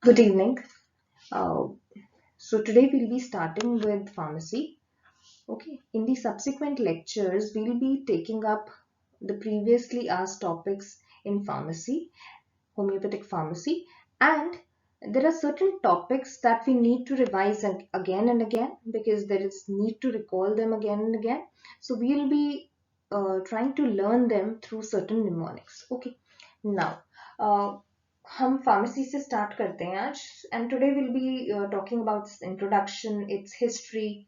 Good evening. Uh, so today we'll be starting with pharmacy. Okay. In the subsequent lectures, we'll be taking up the previously asked topics in pharmacy, homeopathic pharmacy, and there are certain topics that we need to revise again and again because there is need to recall them again and again. So we'll be trying to learn them through certain mnemonics. Okay. Now, uh, हम pharmacy से start करते हैं आज and today will be talking about its introduction, its history,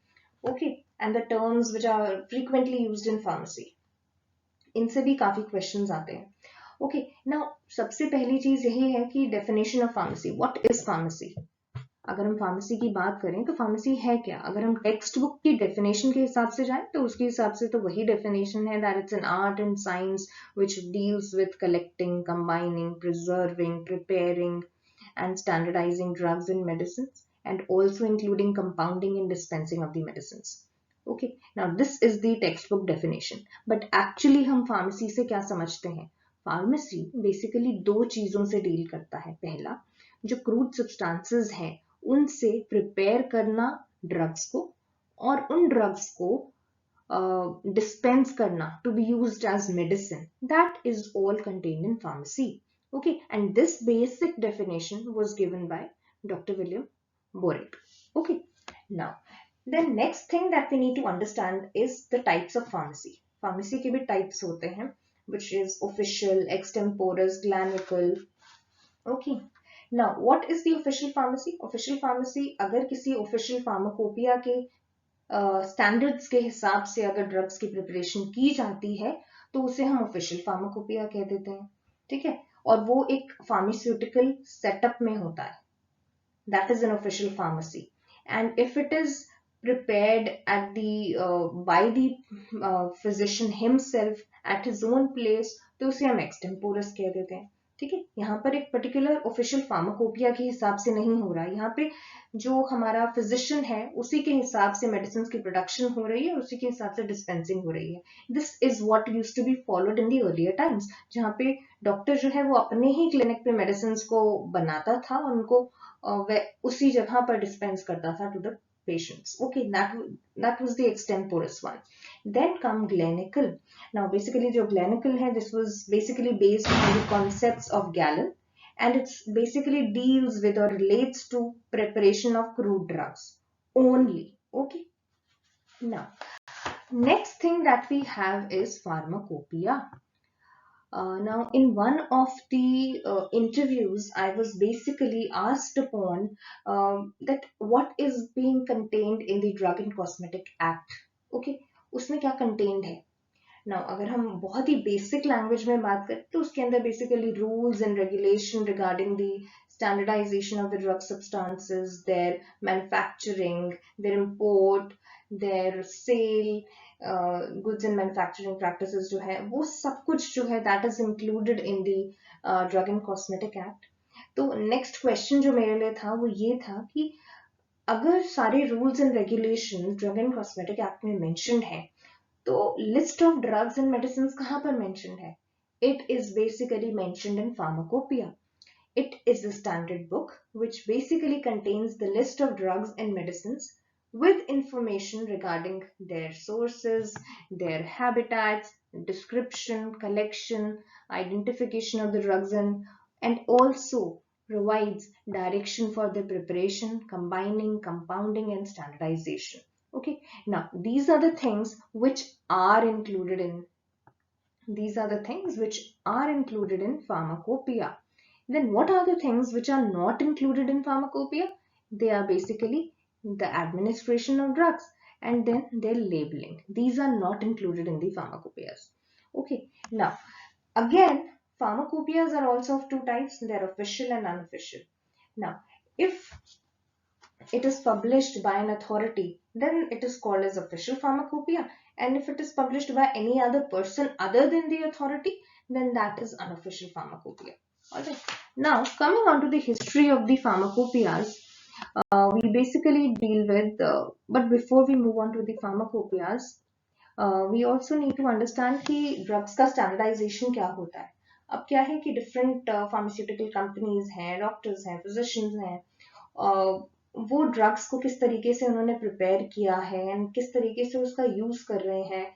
okay, and the terms which are frequently used in pharmacy. इनसे भी काफी questions आते हैं. ओके, नाउ सबसे पहली चीज यही है कि definition of pharmacy. What is pharmacy? अगर हम फार्मेसी की बात करें तो फार्मेसी है क्या? अगर हम टेक्स्ट बुक की डेफिनेशन के हिसाब से जाएं तो उसके हिसाब से तो वही डेफिनेशन है, that it's an art and science which deals with collecting, combining, preserving, preparing and standardizing drugs and medicines, and also including compounding and dispensing of the medicines. Okay, now this is the textbook definition, but actually हम pharmacy से क्या समझते हैं? Pharmacy basically दो चीजों से deal करता है. पहला, जो क्रूड सब्सटेंसेस हैं उनसे प्रिपेयर करना ड्रग्स को, और उन ड्रग्स को dispense karna to be used as medicine. That is all contained in pharmacy. Okay, and this basic definition was given by Dr. William Borick. Okay, now the next thing that we need to understand is the types of pharmacy. Pharmacy के भी types होते हैं, which is official, extemporis, glannical. Okay, now what is the official pharmacy? Official pharmacy अगर किसी official pharmacopoeia के standards के हिसाब से अगर ड्रग्स की प्रिपरेशन की जाती है तो उसे हम ऑफिशियल फार्माकोपिया कह देते हैं. ठीक है, और वो एक फार्मास्यूटिकल सेटअप में होता है. That is an official pharmacy. And if it is prepared at the by the physician himself at his own place तो उसे हम एक्सटेम्पोरस कह देते हैं. ठीक है, यहाँ पर एक पर्टिकुलर ऑफिशियल फार्माकोपिया के हिसाब से नहीं हो रहा है. यहाँ पे जो हमारा फिजिशियन है उसी के हिसाब से मेडिसिन की प्रोडक्शन हो रही है और उसी के हिसाब से डिस्पेंसिंग हो रही है. This is what used to be followed in the earlier times, जहाँ पे डॉक्टर जो है वो अपने ही क्लिनिक पे मेडिसिन को बनाता था और उनको उसी जगह पर डिस्पेंस करता था to the patients. Okay, that was the extemporis one. Then come Glennical. Now, basically, जो Glennical है, this was basically based on the concepts of Galen, and it's basically deals with or relates to preparation of crude drugs only. Okay. Now, next thing that we have is pharmacopoeia. Now, in one of the interviews, I was basically asked upon that what is being contained in the Drug and Cosmetic Act. Okay, उसमें क्या contained है? Now, अगर हम बहुत ही basic language में बात करें तो उसके अंदर basically rules and regulation regarding the standardization of the drug substances, their manufacturing, their import, their sale, goods and manufacturing practices जो है वो सब कुछ जो है that is included in the Drug and Cosmetic Act. तो next question जो मेरे लिए था वो ये था कि अगर सारे rules and regulations Drug and Cosmetic Act में mentioned हैं तो list of drugs and medicines कहाँ पर mentioned है? It is basically mentioned in pharmacopoeia. It is a standard book which basically contains the list of drugs and medicines with information regarding their sources, their habitats, description, collection, identification of the drugs, and also provides direction for their preparation, combining, compounding, and standardization. Okay, now these are the things which are included in pharmacopoeia. Then what are the things which are not included in pharmacopoeia? They are basically the administration of drugs and then their labeling. These are not included in the pharmacopoeias. Okay, now again, pharmacopoeias are also of two types. They are official and unofficial. Now, if it is published by an authority, then it is called as official pharmacopoeia. And if it is published by any other person other than the authority, then that is unofficial pharmacopoeia. Alright. Now, coming on to the history of the pharmacopoeias, we basically deal with, but before we move on to the pharmacopoeias, we also need to understand कि drugs का standardization क्या होता है. अब क्या है कि different pharmaceutical companies हैं, डॉक्टर्स हैं, फिजिशियंस हैं, वो ड्रग्स को किस तरीके से उन्होंने प्रिपेयर किया है एंड किस तरीके से उसका यूज कर रहे हैं,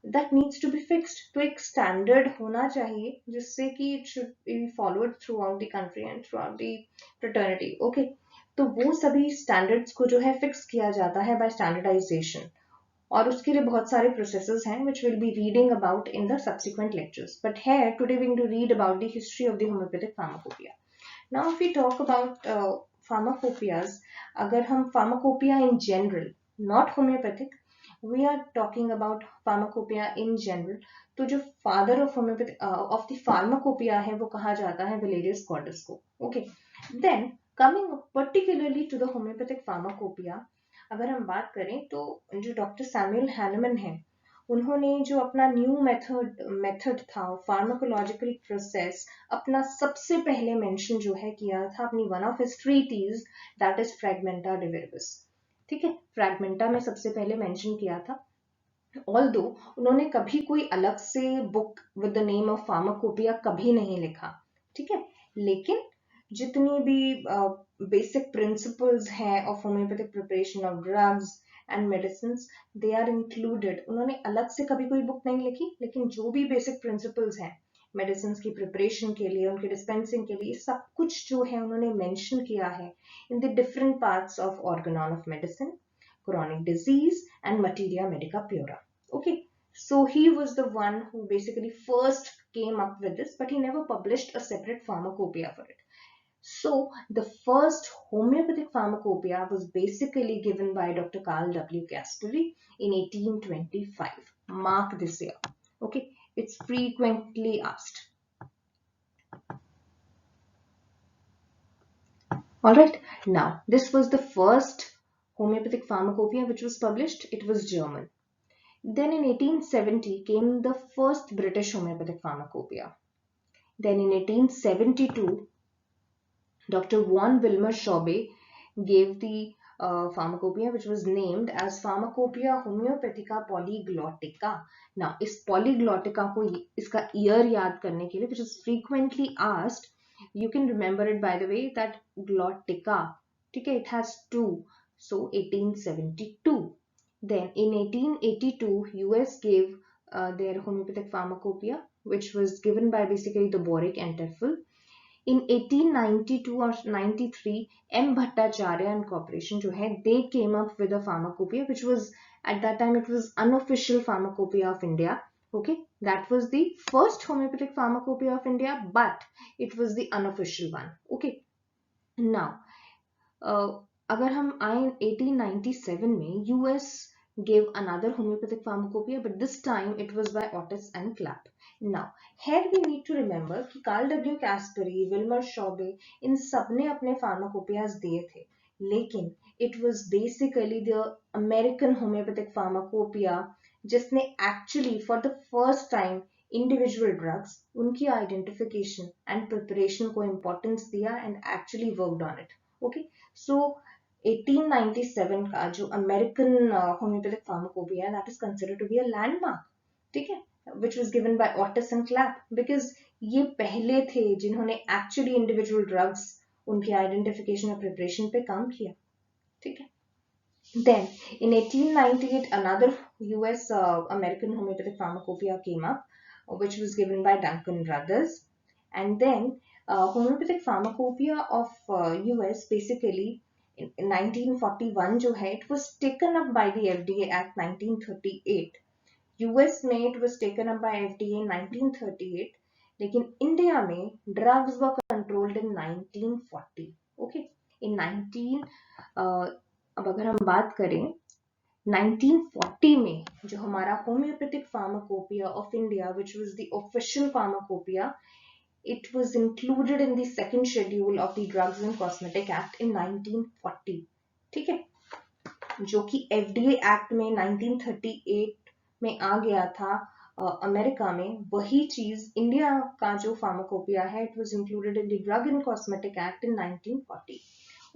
that needs to be fixed. तो एक स्टैंडर्ड होना चाहिए जिससे कि it should be followed throughout the country and throughout the fraternity. Okay, तो वो सभी स्टैंडर्ड्स को जो है फिक्स किया जाता है बाय स्टैंडर्डाइजेशन, और उसके लिए बहुत सारे processes हैं which we'll be reading about in the subsequent lectures. But here today we're going to read about the history of the homeopathic pharmacopoeia. Now if we talk about pharmacopoeias, अगर हम pharmacopoeia in general, not homeopathic, we are talking about pharmacopoeia in general, तो जो father of homeopathy of the pharmacopoeia है वो कहा जाता है Valerius Scotus को. Okay, then coming particularली to the homeopathic pharmacopoeia, अगर हम बात करें तो जो डॉक्टर सैमुअल हैनमन है, उन्होंने जो अपना न्यू मेथड था फार्माकोलॉजिकल प्रोसेस, अपना सबसे पहले मेंशन जो है किया था अपनी one of his treatise, that is fragmenta diviribis. ठीक है, फ्रैगमेंटा में सबसे पहले मेंशन किया था, ऑल्दो उन्होंने कभी कोई अलग से book with the name of pharmacopoeia कभी नहीं लिखा। ठीक है, लेकिन जितनी भी बेसिक प्रिंसिपल्स हैं of homeopathic preparation of drugs and medicine, they are included. उन्होंने अलग से कभी कोई बुक नहीं लिखी, लेकिन जो भी बेसिक प्रिंसिपल्स हैं मेडिसिन की प्रिपरेशन के लिए, उनके डिस्पेंसिंग के लिए, सब कुछ जो है उन्होंने मेंशन किया है in the different parts of Organon of medicine, chronic disease and materia medica pura. Okay, so he was the one who basically first came up with this, but he never published a separate pharmacopoeia for it. So the first homeopathic pharmacopoeia was basically given by Dr. Carl W. Caspary in 1825. Mark this year. Okay, it's frequently asked. Alright, now this was the first homeopathic pharmacopoeia which was published. It was German. Then in 1870 came the first British homeopathic pharmacopoeia. Then in 1872, Dr. von Wilmer Schauble gave the pharmacopoeia which was named as Pharmacopoeia Homeopathica Polyglottica. Now, इस polyglottica को इसका year याद करने के लिए, which is frequently asked, you can remember it by the way that glottica, ठीक है, it has two, so 1872. Then in 1882, US gave their homeopathic pharmacopoeia, which was given by basically the Boric and Teffel. In 1892 or 93, M. Bhattacharya and Corporation जो है, they came up with a pharmacopoeia which was at that time it was unofficial pharmacopoeia of India. Okay, that was the first homeopathic pharmacopoeia of India, but it was the unofficial one. Okay, now अगर हम आए 1897 में, US gave another homeopathic pharmacopoeia, but this time it was by Otis and Clapp. Now, here we need to remember कि Carl W. Caspary, Wilmer Schauble, इन सब ने अपने pharmacopoeias दिए थे, लेकिन it was basically the American homeopathic pharmacopoeia जिसने actually for the first time individual drugs, उनकी identification and preparation को importance दिया and actually worked on it. Okay, so 1897 का जो American homeopathic pharmacopoeia, that is considered to be a landmark. ठीक है, which was given by Otis and Clapp, because ये पहले थे जिन्होंने actually individual drugs, उनकी identification और preparation पे काम किया. ठीक है. Then in 1898 another US American homeopathic pharmacopoeia came up, which was given by Duncan Brothers. And then homeopathic pharmacopoeia of US basically in 1941 जो है, it was taken up by the FDA Act 1938. US में it was taken up by FDA in 1938, लेकिन India में drugs were controlled in 1940. Okay, in 19 अब अगर हम बात करें 1940 में जो हमारा homeopathic pharmacopoeia of India, which was the official pharmacopoeia, it was included in the second schedule of the Drugs and Cosmetic Act in 1940. ठीक है, जो कि FDA Act में 1938 में आ गया था अमेरिका में, वही चीज इंडिया का जो फार्माकोपिया है, it was included in the Drug and Cosmetic Act in 1940.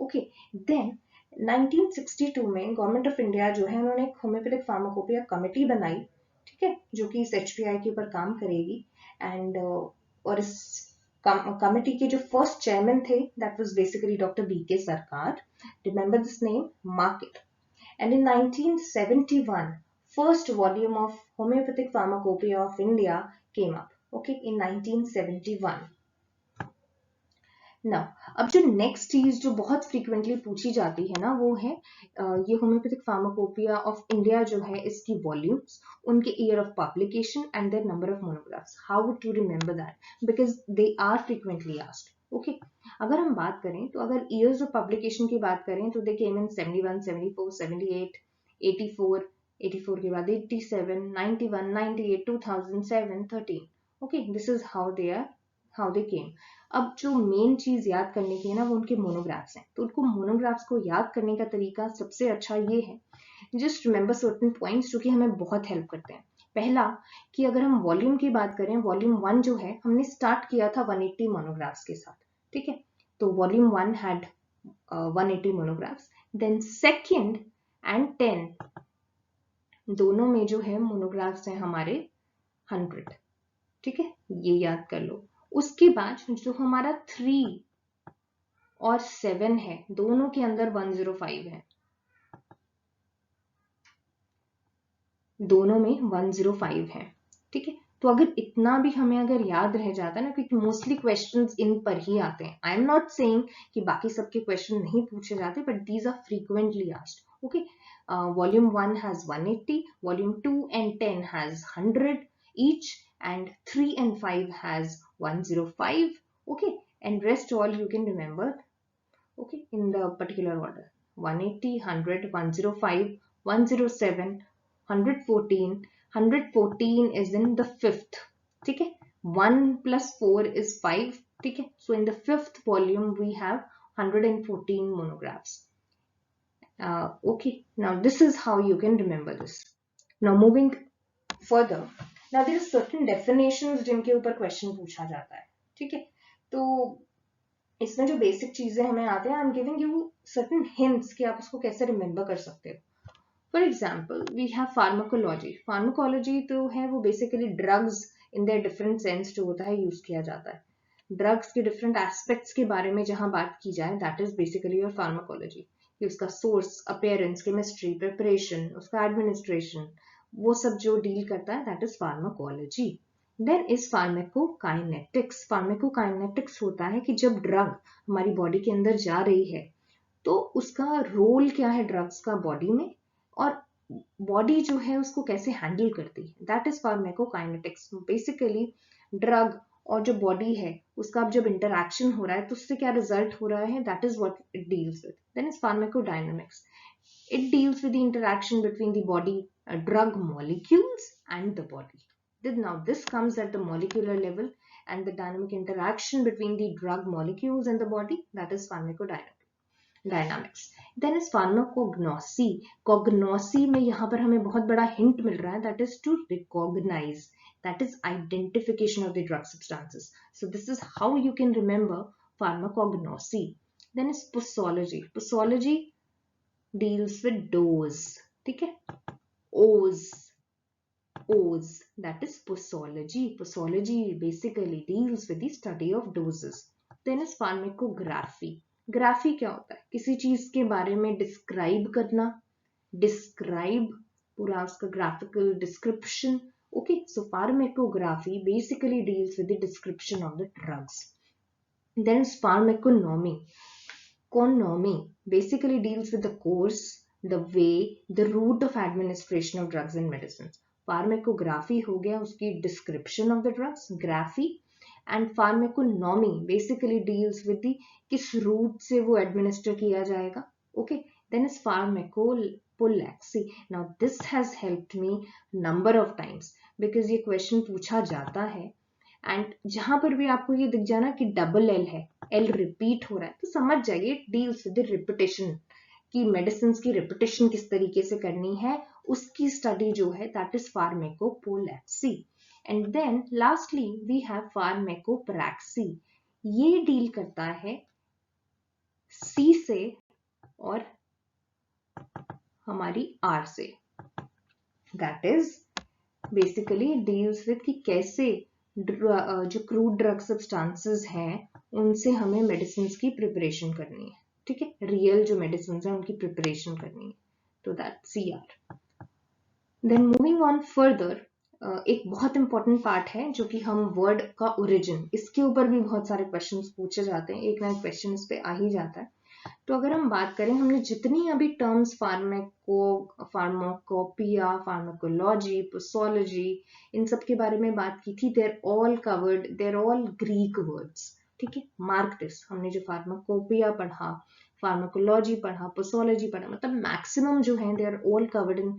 Okay, then 1962 में गवर्नमेंट ऑफ इंडिया जो है, उन्होंने एक होम्योपैथिक फार्माकोपिया कमेटी बनाई, ठीक है, जो कि इस HPI के ऊपर काम करेगी, एंड और इस कमिटी के जो फर्स्ट चेयरमैन थे, that was basically doctor BK Sarkar. Remember this name, mark it. And in 1971, first volume of Homeopathic Pharmacopoeia of India came up. Okay, in 1971. Now, अब जो नेक्स्ट चीज जो बहुत फ्रीक्वेंटली पूछी जाती है ना, वो है ये होम्योपैथिक फार्माकोपिया ऑफ इंडिया जो है, इसकी वॉल्यूम्स, उनके year of publication and their number of monographs. How to remember that, because they are frequently asked. Okay, अगर हम बात करें तो अगर ईयर्स ऑफ पब्लिकेशन की बात करें तो दे केम इन 71, 74, 78, 84, 84 के बाद 87, 91, 98, 2007, 13. Okay, this is how they came. अब जो मेन चीज याद करने की है ना, वो उनके मोनोग्राफ्स हैं. तो उनको मोनोग्राफ्स को याद करने का तरीका सबसे अच्छा ये है, जस्ट रिमेंबर सर्टेन पॉइंट्स जो कि हमें बहुत हेल्प करते हैं. पहला, कि अगर हम वॉल्यूम की बात करें, वॉल्यूम 1 जो है, हमने स्टार्ट किया था 180 मोनोग्राफ्स के साथ. ठीक है, तो volume 1 had 180 monographs. Then second and 10 दोनों में जो है मोनोग्राफ्स हैं हमारे 100. ठीक है, ये याद कर लो. उसके बाद जो हमारा 3 और 7 है, दोनों के अंदर 105 है. दोनों में 105 है. ठीक है, तो अगर इतना भी हमें अगर याद रह जाता है ना, क्योंकि मोस्टली क्वेश्चंस इन पर ही आते हैं. आई एम नॉट सेइंग कि बाकी सबके क्वेश्चन नहीं पूछे जाते, but these are frequently asked. Okay, volume 1 has 180, volume 2 and 10 has 100 each, and 3 and 5 has 105. Okay, and rest all you can remember, okay, in the particular order: 180, 100, 105, 107, 114. 114 is in the fifth. ठीक है, 1 plus 4 is 5. ठीक है, so in the fifth volume we have 114 monographs. Okay, now this is how you can remember this. Now moving further, now there are certain definitions जिनके ऊपर question पूछा जाता है. ठीक है, तो इसमें जो बेसिक चीजें हमें आते हैं, I am giving you certain hints कि आप उसको कैसे रिमेंबर कर सकते हो. For example, we have pharmacology. Pharmacology तो है वो basically drugs in their different sense जो होता है यूज किया जाता है. ड्रग्स के डिफरेंट एस्पेक्ट्स के बारे में जहां बात की जाए, that is basically your pharmacology. कि उसका सोर्स, अपीयरेंस, केमिस्ट्री, प्रिपरेशन, उसका एडमिनिस्ट्रेशन, वो सब जो डील करता है, that is pharmacology. Then is pharmacokinetics. Pharmacokinetics होता है कि जब ड्रग हमारी बॉडी के अंदर जा रही है, तो उसका रोल क्या है ड्रग्स का बॉडी में, और बॉडी जो है उसको कैसे हैंडल करती है, that is pharmacokinetics. Basically drug और जो बॉडी है उसका अब जब इंटरैक्शन हो रहा है तो उससे क्या रिजल्ट हो रहा है, that is what it deals with. Then is pharmacodynamics. It deals with the interaction between the body drug molecules and the body. Now this comes at the molecular level, and the dynamic interaction between the drug molecules and the body, that is pharmacodynamics. Then is pharmacognosy. Cognosy में यहाँ पर हमें बहुत बड़ा hint मिल रहा है, that is to recognize, that is identification of the drug substances. So this is how you can remember pharmacognosy. Then is posology. Posology deals with dose. ठीक है, O's, that is posology. Posology basically deals with the study of doses. Then is pharmacography. Graphy क्या होता है, किसी चीज के बारे में डिस्क्राइब करना, डिस्क्राइब पूरा उसका graphical description. Okay, so pharmacography basically deals with the description of the drugs. Then is pharmaconomy. Conomy basically deals with the course, the way, the route of administration of drugs and medicines. Pharmacography हो गया उसकी description of the drugs, graphy, and pharmaconomy basically deals with the किस route से वो administer किया जाएगा. Okay, then is pharmacopolaxy. Now this has helped me number of times because ये question पूछा जाता है, एंड जहां पर भी आपको ये दिख जाना कि डबल एल है, एल रिपीट हो रहा है, तो समझ जाइए डील्स विद रिपीटेशन, कि मेडिसिन की रिपीटेशन किस तरीके से करनी है, उसकी स्टडी जो है, that is pharmacopolaxy. And then lastly we have pharmacopraxy. ये डील करता है सी से और हमारी आर से. That is basically deals with कि कैसे जो क्रूड ड्रग सब्सटेंसेस हैं उनसे हमें मेडिसिन की प्रिपरेशन करनी है, ठीक है, रियल जो मेडिसिन हैं उनकी प्रिपरेशन करनी है, तो that CR। Then moving on further, एक बहुत इंपॉर्टेंट पार्ट है जो कि हम वर्ड का ओरिजिन, इसके ऊपर भी बहुत सारे क्वेश्चंस पूछे जाते हैं, एक ना एक क्वेश्चन इस पे आ ही जाता है। तो अगर हम बात करें, हमने जितनी अभी टर्म्स फार्माकोपिया, फार्माकोलॉजी, पोसोलॉजी, इन सब के बारे में बात की थी, देर ऑल कवर्ड, देर ऑल ग्रीक वर्ड्स, ठीक है, मार्क दिस। हमने जो फार्माकोपिया पढ़ा, फार्माकोलॉजी पढ़ा, पोसोलॉजी पढ़ा, मतलब मैक्सिमम जो है they are all covered in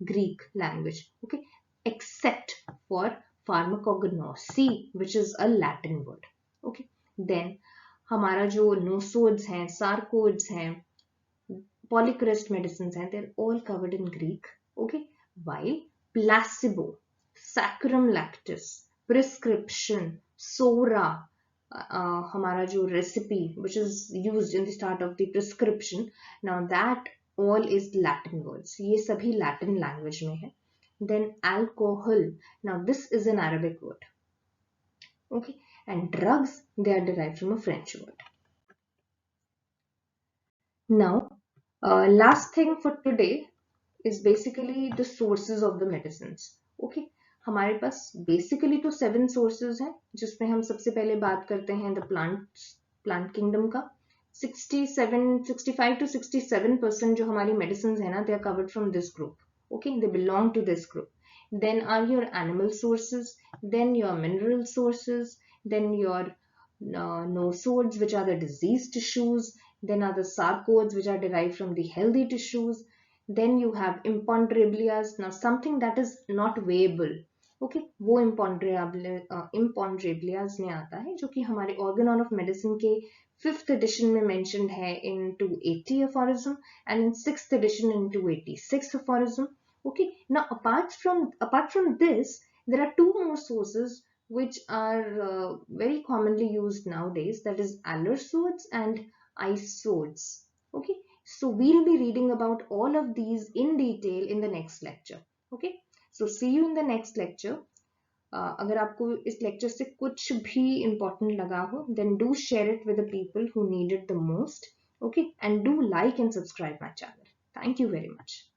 Greek language, okay, except for pharmacognosy, which is a Latin word, okay. Then हमारा जो नोसोड्स हैं, सार्कोड्स हैं, polycrest medicines हैं, they're all covered in Greek, okay. While placebo, saccharum lactis, prescription, sora, हमारा जो recipe which is used in the start of the prescription, now that all is Latin words, ये सभी Latin language में है. Then alcohol, now this is an Arabic word, okay, and drugs, they are derived from a French word. Now last thing for today is basically the sources of the medicines, okay. हमारे पास basically तो 7 sources हैं, जिसमें हम सबसे पहले बात करते हैं द प्लांट किंगडम का. 65 to 67% जो हमारी मेडिसिन है ना, they are covered from this group, okay, they belong to this group. Then are your animal sources, then your mineral sources, then your nosodes, which are the diseased tissues, then are the sarcodes, which are derived from the healthy tissues, then you have imponderablias, now something that is not weighable, okay, वो imponderablias में आता है, जो कि हमारे organon of medicine के 5th edition में mentioned है in 280 aphorism and in 6th edition in 286 aphorism, okay. Now apart from this, there are 2 more sources which are very commonly used nowadays, that is allersodes and isodes, okay. So we'll be reading about all of these in detail in the next lecture, okay. So see you in the next lecture. अगर आपको इस lecture से कुछ भी important लगा हो, then do share it with the people who need it the most, okay, and do like and subscribe my channel. Thank you very much.